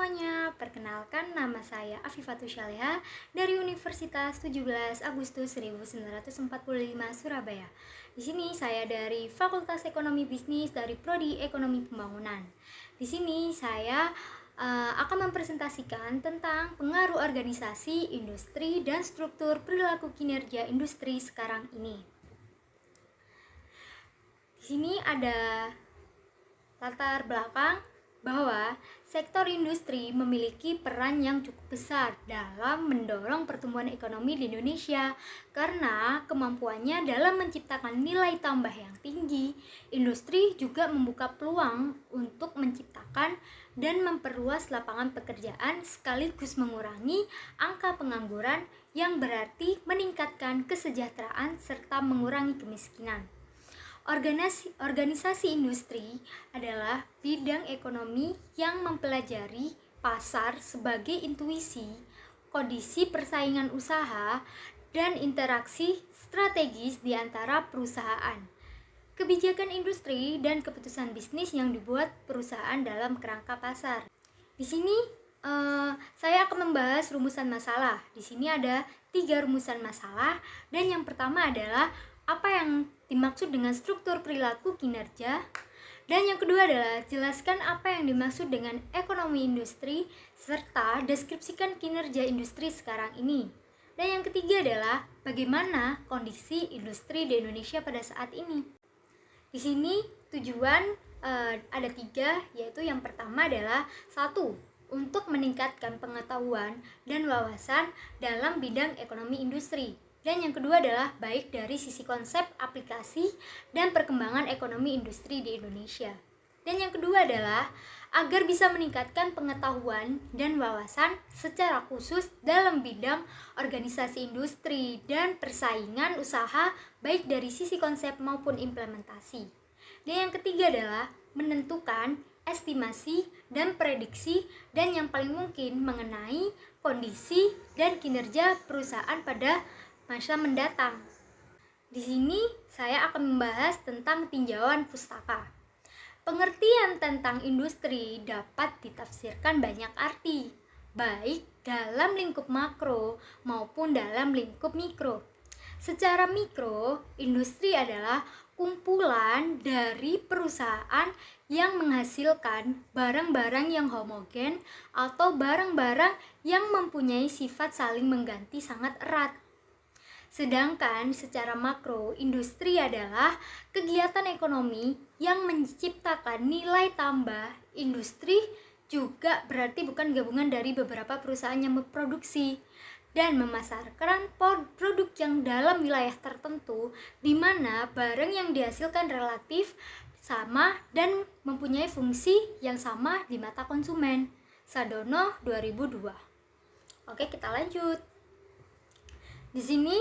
semuanya, perkenalkan nama saya Afifatul Syaleha dari Universitas 17 Agustus 1945 Surabaya. Di sini saya dari Fakultas Ekonomi Bisnis dari Prodi Ekonomi Pembangunan. Di sini saya akan mempresentasikan tentang pengaruh organisasi, industri, dan struktur perilaku kinerja industri sekarang ini. Di sini ada latar belakang bahwa sektor industri memiliki peran yang cukup besar dalam mendorong pertumbuhan ekonomi di Indonesia karena kemampuannya dalam menciptakan nilai tambah yang tinggi. Industri juga membuka peluang untuk menciptakan dan memperluas lapangan pekerjaan sekaligus mengurangi angka pengangguran yang berarti meningkatkan kesejahteraan serta mengurangi kemiskinan. Organisasi industri adalah bidang ekonomi yang mempelajari pasar sebagai intuisi, kondisi persaingan usaha, dan interaksi strategis di antara perusahaan. Kebijakan industri dan keputusan bisnis yang dibuat perusahaan dalam kerangka pasar. Di sini saya akan membahas rumusan masalah. Di sini ada 3 rumusan masalah, dan yang pertama adalah apa yang dimaksud dengan struktur perilaku kinerja, dan yang kedua adalah jelaskan apa yang dimaksud dengan ekonomi industri serta deskripsikan kinerja industri sekarang ini. Dan yang ketiga adalah bagaimana kondisi industri di Indonesia pada saat ini. Di sini tujuan ada 3, yaitu yang pertama adalah 1. Untuk meningkatkan pengetahuan dan wawasan dalam bidang ekonomi industri. Dan yang kedua adalah baik dari sisi konsep, aplikasi, dan perkembangan ekonomi industri di Indonesia. Dan yang kedua adalah agar bisa meningkatkan pengetahuan dan wawasan secara khusus dalam bidang organisasi industri dan persaingan usaha baik dari sisi konsep maupun implementasi. Dan yang ketiga adalah menentukan estimasi dan prediksi dan yang paling mungkin mengenai kondisi dan kinerja perusahaan pada masa mendatang. Di sini saya akan membahas tentang tinjauan pustaka. Pengertian tentang industri dapat ditafsirkan banyak arti, baik dalam lingkup makro maupun dalam lingkup mikro. Secara mikro, industri adalah kumpulan dari perusahaan yang menghasilkan barang-barang yang homogen atau barang-barang yang mempunyai sifat saling mengganti sangat erat. Sedangkan secara makro, industri adalah kegiatan ekonomi yang menciptakan nilai tambah. Industri juga berarti bukan gabungan dari beberapa perusahaan yang memproduksi dan memasarkan produk yang dalam wilayah tertentu, di mana barang yang dihasilkan relatif sama dan mempunyai fungsi yang sama di mata konsumen. Sadono 2002. Oke, kita lanjut. Di sini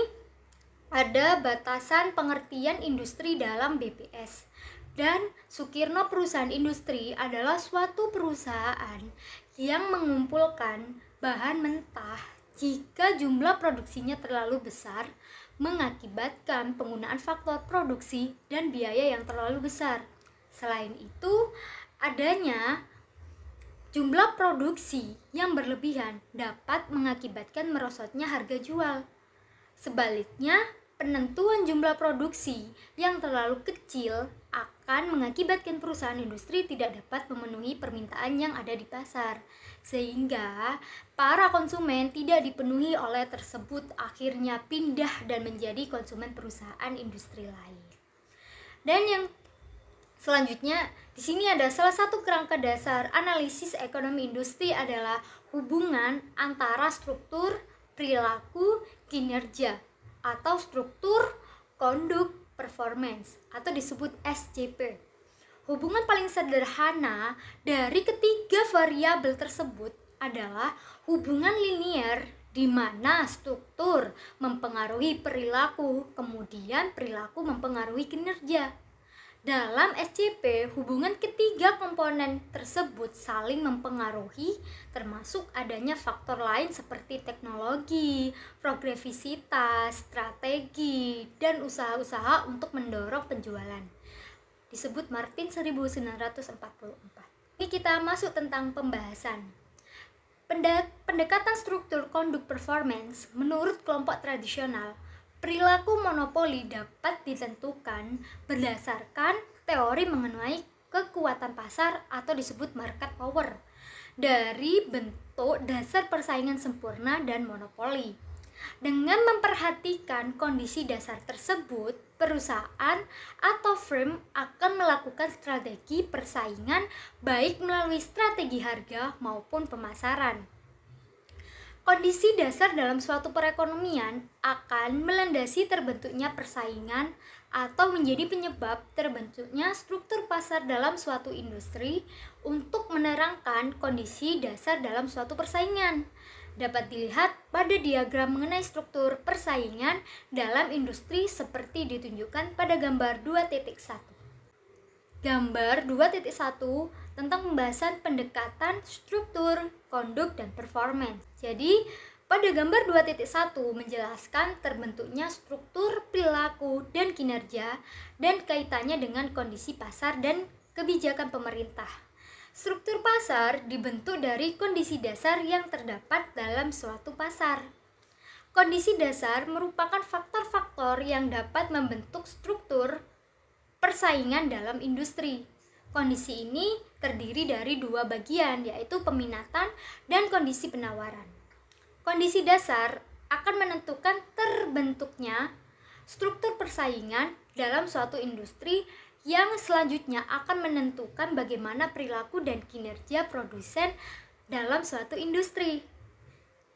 ada batasan pengertian industri dalam BPS. Dan Sukirno Perusahaan Industri adalah suatu perusahaan yang mengumpulkan bahan mentah jika jumlah produksinya terlalu besar, mengakibatkan penggunaan faktor produksi dan biaya yang terlalu besar. Selain itu, adanya jumlah produksi yang berlebihan dapat mengakibatkan merosotnya harga jual. Sebaliknya, penentuan jumlah produksi yang terlalu kecil akan mengakibatkan perusahaan industri tidak dapat memenuhi permintaan yang ada di pasar, sehingga para konsumen tidak dipenuhi oleh tersebut, akhirnya pindah dan menjadi konsumen perusahaan industri lain. Dan yang selanjutnya, di sini ada salah satu kerangka dasar analisis ekonomi industri adalah hubungan antara struktur perilaku kinerja atau struktur conduct performance atau disebut SCP. Hubungan paling sederhana dari ketiga variabel tersebut adalah hubungan linier di mana struktur mempengaruhi perilaku, kemudian perilaku mempengaruhi kinerja. Dalam SCP, hubungan ketiga komponen tersebut saling mempengaruhi, termasuk adanya faktor lain seperti teknologi, progresivitas, strategi, dan usaha-usaha untuk mendorong penjualan. Disebut Martin 1944. Ini kita masuk tentang pembahasan. Pendekatan struktur konduk performance menurut kelompok tradisional, perilaku monopoli dapat ditentukan berdasarkan teori mengenai kekuatan pasar atau disebut market power dari bentuk dasar persaingan sempurna dan monopoli. Dengan memperhatikan kondisi dasar tersebut, perusahaan atau firm akan melakukan strategi persaingan baik melalui strategi harga maupun pemasaran. Kondisi dasar dalam suatu perekonomian akan melandasi terbentuknya persaingan atau menjadi penyebab terbentuknya struktur pasar dalam suatu industri untuk menerangkan kondisi dasar dalam suatu persaingan. Dapat dilihat pada diagram mengenai struktur persaingan dalam industri seperti ditunjukkan pada gambar 2.1. Gambar 2.1 tentang pembahasan pendekatan struktur, konduk, dan performance. Jadi, pada gambar 2.1 menjelaskan terbentuknya struktur perilaku dan kinerja dan kaitannya dengan kondisi pasar dan kebijakan pemerintah. Struktur pasar dibentuk dari kondisi dasar yang terdapat dalam suatu pasar. Kondisi dasar merupakan faktor-faktor yang dapat membentuk struktur persaingan dalam industri. Kondisi ini terdiri dari dua bagian, yaitu peminatan dan kondisi penawaran. Kondisi dasar akan menentukan terbentuknya struktur persaingan dalam suatu industri yang selanjutnya akan menentukan bagaimana perilaku dan kinerja produsen dalam suatu industri.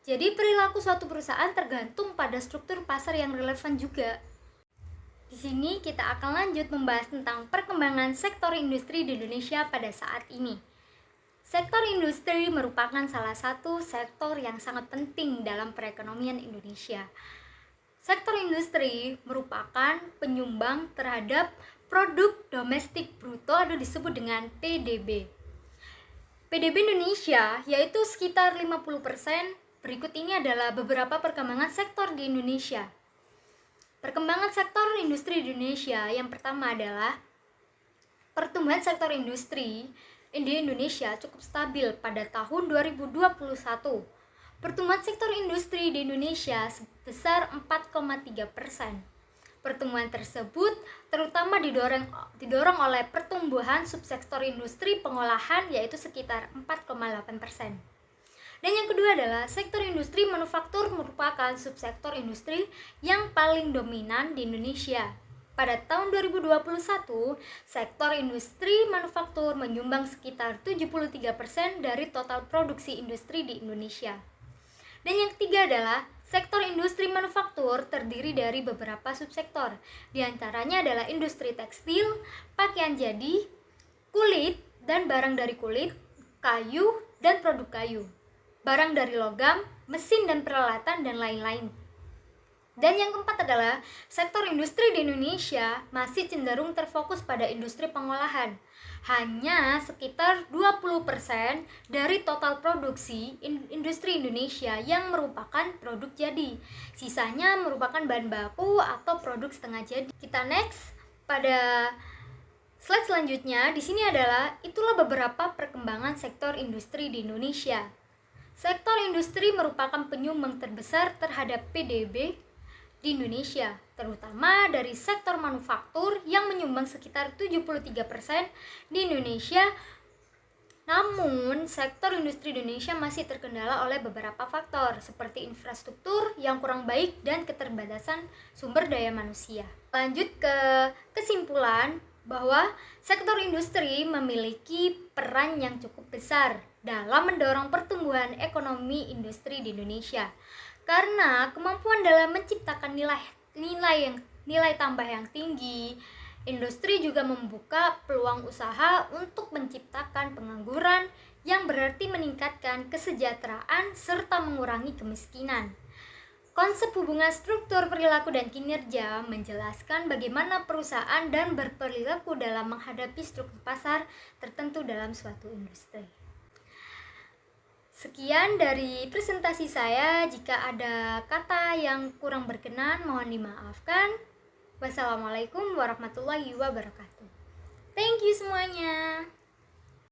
Jadi perilaku suatu perusahaan tergantung pada struktur pasar yang relevan juga. Di sini kita akan lanjut membahas tentang perkembangan sektor industri di Indonesia pada saat ini. Sektor industri merupakan salah satu sektor yang sangat penting dalam perekonomian Indonesia. Sektor industri merupakan penyumbang terhadap produk domestik bruto atau disebut dengan PDB. PDB Indonesia yaitu sekitar 50%. Berikut ini adalah beberapa perkembangan sektor di Indonesia. Perkembangan sektor industri di Indonesia yang pertama adalah pertumbuhan sektor industri di Indonesia cukup stabil pada tahun 2021. Pertumbuhan sektor industri di Indonesia sebesar 4,3%. Pertumbuhan tersebut terutama didorong oleh pertumbuhan subsektor industri pengolahan yaitu sekitar 4,8%. Dan yang kedua adalah sektor industri manufaktur merupakan subsektor industri yang paling dominan di Indonesia. Pada tahun 2021, sektor industri manufaktur menyumbang sekitar 73% dari total produksi industri di Indonesia. Dan yang ketiga adalah sektor industri manufaktur terdiri dari beberapa subsektor. Di antaranya adalah industri tekstil, pakaian jadi, kulit dan barang dari kulit, kayu dan produk kayu, barang dari logam, mesin dan peralatan, dan lain-lain. Dan yang keempat adalah sektor industri di Indonesia masih cenderung terfokus pada industri pengolahan. Hanya sekitar 20% dari total produksi industri Indonesia yang merupakan produk jadi. Sisanya merupakan bahan baku atau produk setengah jadi. Kita next pada slide selanjutnya. Di sini adalah itulah beberapa perkembangan sektor industri di Indonesia. Sektor industri merupakan penyumbang terbesar terhadap PDB di Indonesia, terutama dari sektor manufaktur yang menyumbang sekitar 73% di Indonesia. Namun, sektor industri di Indonesia masih terkendala oleh beberapa faktor seperti infrastruktur yang kurang baik dan keterbatasan sumber daya manusia. Lanjut ke kesimpulan bahwa sektor industri memiliki peran yang cukup besar dalam mendorong pertumbuhan ekonomi industri di Indonesia. Karena kemampuan dalam menciptakan nilai tambah yang tinggi, industri juga membuka peluang usaha untuk menciptakan pengangguran yang berarti meningkatkan kesejahteraan serta mengurangi kemiskinan. Konsep hubungan struktur perilaku dan kinerja menjelaskan bagaimana perusahaan dan berperilaku dalam menghadapi struktur pasar tertentu dalam suatu industri. Sekian dari presentasi saya. Jika ada kata yang kurang berkenan, mohon dimaafkan. Wassalamualaikum warahmatullahi wabarakatuh. Thank you semuanya.